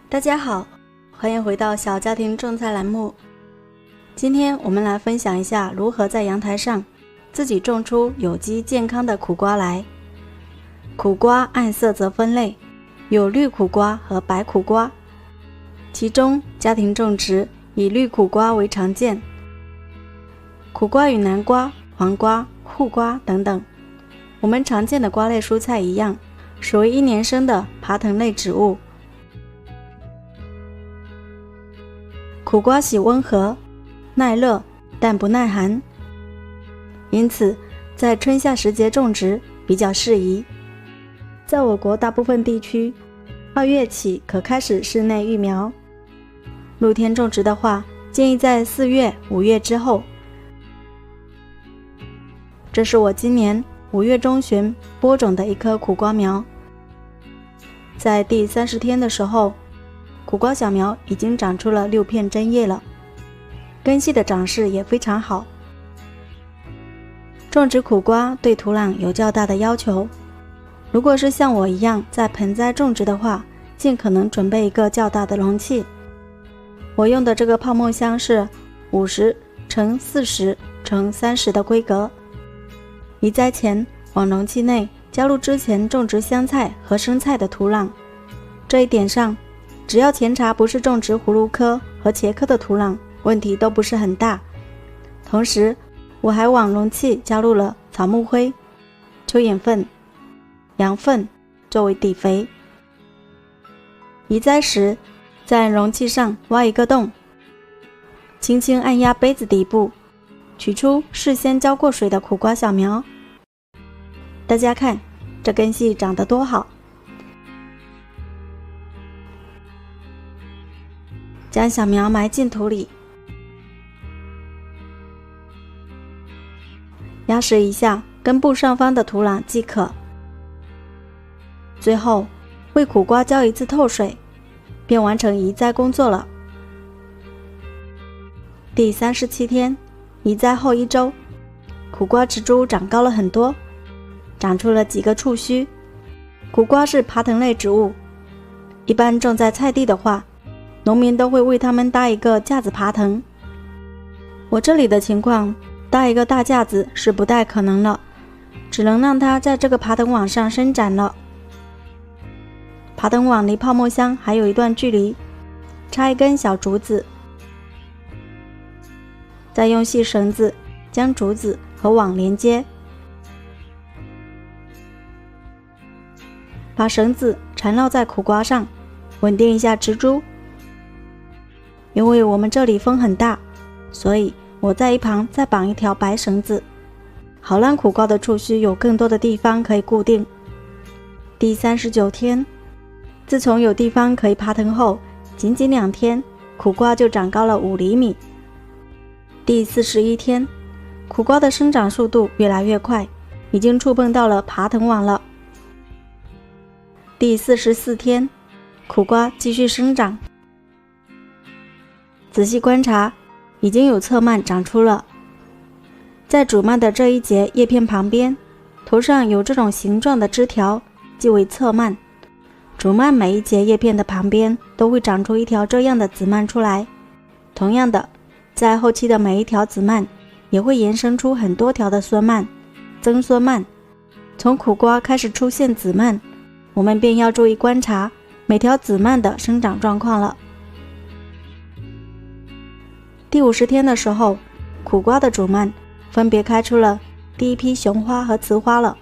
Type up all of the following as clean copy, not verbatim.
大家好，欢迎回到小家庭种菜栏目。今天我们来分享一下如何在阳台上自己种出有机健康的苦瓜来。苦瓜按色泽分类，有绿苦瓜和白苦瓜，其中家庭种植以绿苦瓜为常见。苦瓜与南瓜、黄瓜、护瓜等等，我们常见的瓜类蔬菜一样，属于一年生的爬藤类植物。苦瓜喜温和、耐热，但不耐寒，因此在春夏时节种植比较适宜。在我国大部分地区，2月起可开始室内育苗。露天种植的话，建议在4月、5月之后。这是我今年5月中旬播种的一棵苦瓜苗，在第30天的时候，苦瓜小苗已经长出了6片针叶了，根系的长势也非常好。种植苦瓜对土壤有较大的要求，如果是像我一样在盆栽种植的话，尽可能准备一个较大的容器。我用的这个泡沫箱是50×40×30的规格。移栽前往容器内加入之前种植香菜和生菜的土壤，这一点上只要前茬不是种植葫芦科和茄科的土壤，问题都不是很大。同时我还往容器加入了草木灰、蚯蚓粪、羊粪作为底肥。移栽时在容器上挖一个洞，轻轻按压杯子底部，取出事先浇过水的苦瓜小苗。大家看这根系长得多好，将小苗埋进土里，压实一下根部上方的土壤即可。最后为苦瓜浇一次透水，便完成移栽工作了。第37天，移栽后1周，苦瓜植株长高了很多，长出了几个触须。苦瓜是爬藤类植物，一般种在菜地的话，农民都会为它们搭一个架子爬藤。我这里的情况，搭一个大架子是不太可能了，只能让它在这个爬藤网上伸展了。爬藤网离泡沫箱还有一段距离，插一根小竹子，再用细绳子将竹子和网连接，把绳子缠绕在苦瓜上，稳定一下植株。因为我们这里风很大，所以我在一旁再绑一条白绳子，好让苦瓜的触须有更多的地方可以固定。第39天，自从有地方可以爬藤后，仅仅2天，苦瓜就长高了5厘米。第41天，苦瓜的生长速度越来越快，已经触碰到了爬藤网了。第44天，苦瓜继续生长，仔细观察，已经有侧蔓长出了。在主蔓的这一节叶片旁边，头上有这种形状的枝条，即为侧蔓。主蔓每一节叶片的旁边都会长出一条这样的子蔓出来。同样的，在后期的每一条子蔓也会延伸出很多条的孙蔓、曾孙蔓。从苦瓜开始出现子蔓，我们便要注意观察每条子蔓的生长状况了。第50天的时候，苦瓜的主蔓分别开出了第一批雄花和雌花了。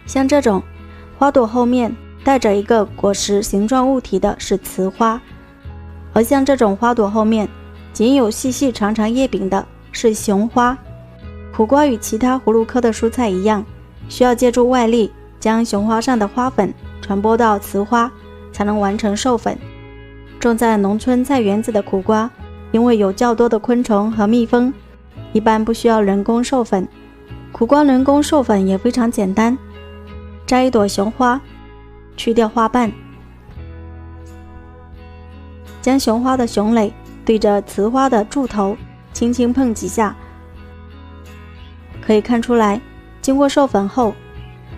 像这种花朵后面带着一个果实形状物体的是雌花，而像这种花朵后面仅有细细长长叶柄的是雄花。苦瓜与其他葫芦科的蔬菜一样，需要借助外力将雄花上的花粉传播到雌花，才能完成授粉。种在农村菜园子的苦瓜，因为有较多的昆虫和蜜蜂，一般不需要人工授粉。苦瓜人工授粉也非常简单，摘一朵雄花，去掉花瓣，将雄花的雄蕾对着雌花的柱头轻轻碰几下，可以看出来，经过授粉后，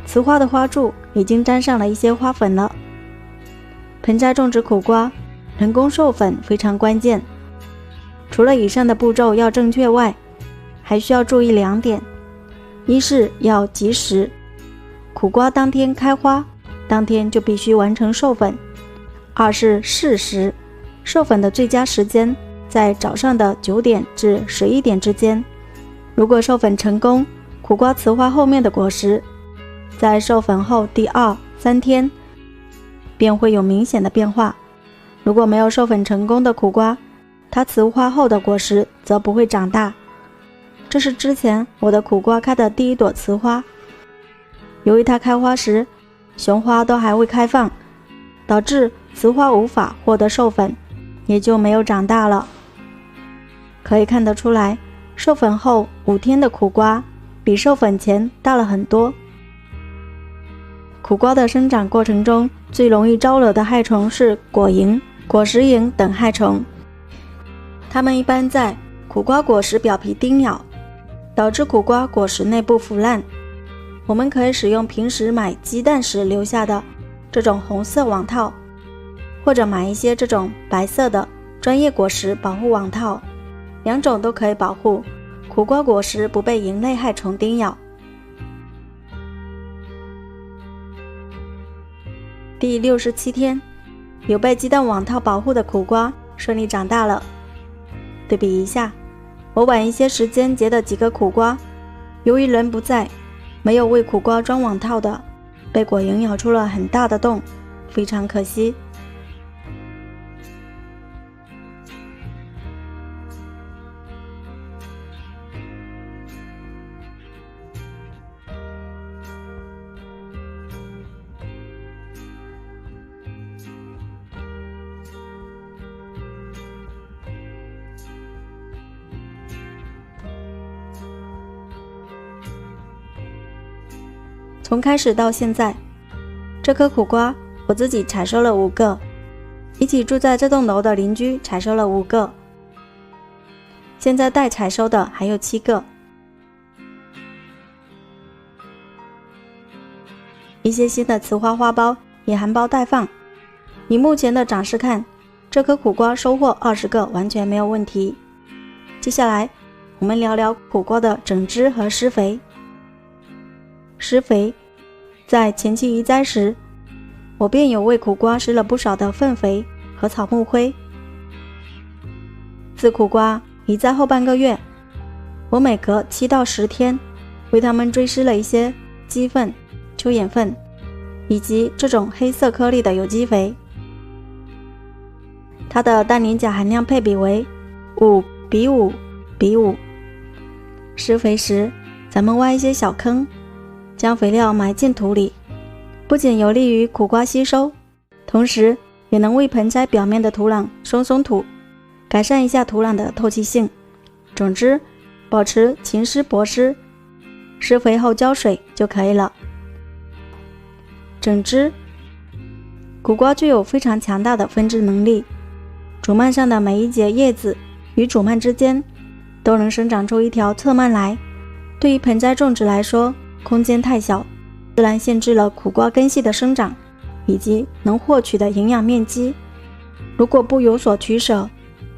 雌花的花柱已经沾上了一些花粉了。盆栽种植苦瓜，人工授粉非常关键。除了以上的步骤要正确外，还需要注意2点：一是要及时，苦瓜当天开花，当天就必须完成授粉；二是适时，授粉的最佳时间在早上的9点至11点之间。如果授粉成功，苦瓜雌花后面的果实在授粉后第2、3天便会有明显的变化。如果没有授粉成功的苦瓜，它雌花后的果实则不会长大。这是之前我的苦瓜开的第1朵雌花，由于它开花时雄花都还未开放，导致雌花无法获得授粉，也就没有长大了。可以看得出来，授粉后5天的苦瓜比授粉前大了很多。苦瓜的生长过程中，最容易招惹的害虫是果蝇、果实蝇等害虫，它们一般在苦瓜果实表皮叮咬，导致苦瓜果实内部腐烂。我们可以使用平时买鸡蛋时留下的这种红色网套，或者买一些这种白色的专业果实保护网套，2种都可以保护苦瓜果实不被蝇类害虫叮咬。第67天，有被鸡蛋网套保护的苦瓜顺利长大了。对比一下，我晚一些时间结的几个苦瓜，由于人不在，没有为苦瓜装网套的，被果蝇咬出了很大的洞，非常可惜。从开始到现在，这颗苦瓜我自己采收了5个，一起住在这栋楼的邻居采收了5个，现在待采收的还有7个。一些新的雌花花苞也含苞待放。以目前的长势看，这颗苦瓜收获20个完全没有问题。接下来我们聊聊苦瓜的整枝和施肥。施肥在前期移栽时，我便有为苦瓜施了不少的粪肥和草木灰。自苦瓜移栽后半个月，我每隔7到10天为它们追施了一些鸡粪、蚯蚓粪以及这种黑色颗粒的有机肥。它的氮磷钾含量配比为5:5:5。施肥时，咱们挖一些小坑，将肥料埋进土里，不仅有利于苦瓜吸收，同时也能为盆栽表面的土壤松松土，改善一下土壤的透气性。总之，保持勤施薄施，施肥后浇水就可以了。整枝，苦瓜具有非常强大的分枝能力，主蔓上的每一节叶子与主蔓之间都能生长出一条侧蔓来。对于盆栽种植来说，空间太小，自然限制了苦瓜根系的生长以及能获取的营养面积。如果不有所取舍，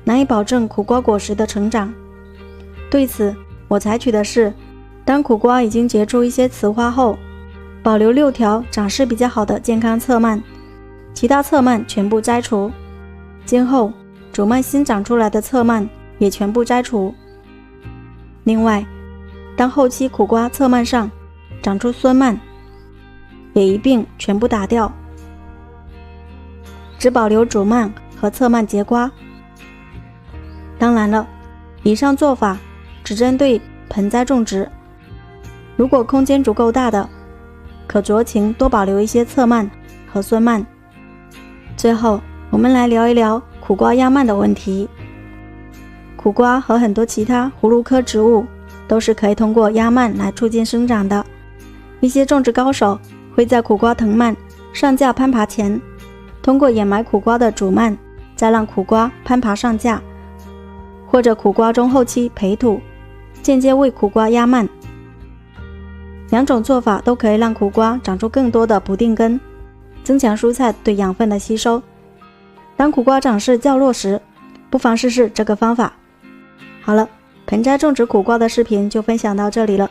难以保证苦瓜果实的成长。对此，我采取的是，当苦瓜已经结出一些雌花后，保留6条长势比较好的健康侧蔓，其他侧蔓全部摘除。今后主蔓新长出来的侧蔓也全部摘除。另外，当后期苦瓜侧蔓上长出孙蔓，也一并全部打掉，只保留主蔓和侧蔓结瓜。当然了，以上做法只针对盆栽种植，如果空间足够大的，可酌情多保留一些侧蔓和孙蔓。最后，我们来聊一聊苦瓜压蔓的问题。苦瓜和很多其他葫芦科植物都是可以通过压蔓来促进生长的。一些种植高手会在苦瓜藤蔓上架攀爬前，通过掩埋苦瓜的主蔓，再让苦瓜攀爬上架，或者苦瓜中后期培土，间接为苦瓜压蔓。2种做法都可以让苦瓜长出更多的不定根，增强蔬菜对养分的吸收，当苦瓜长势较弱时，不妨试试这个方法。好了，盆栽种植苦瓜的视频就分享到这里了，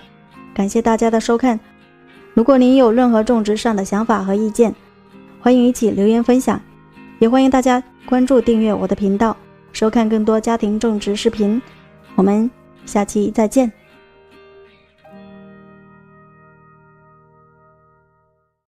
感谢大家的收看。如果您有任何种植上的想法和意见，欢迎一起留言分享，也欢迎大家关注订阅我的频道，收看更多家庭种植视频。我们下期再见。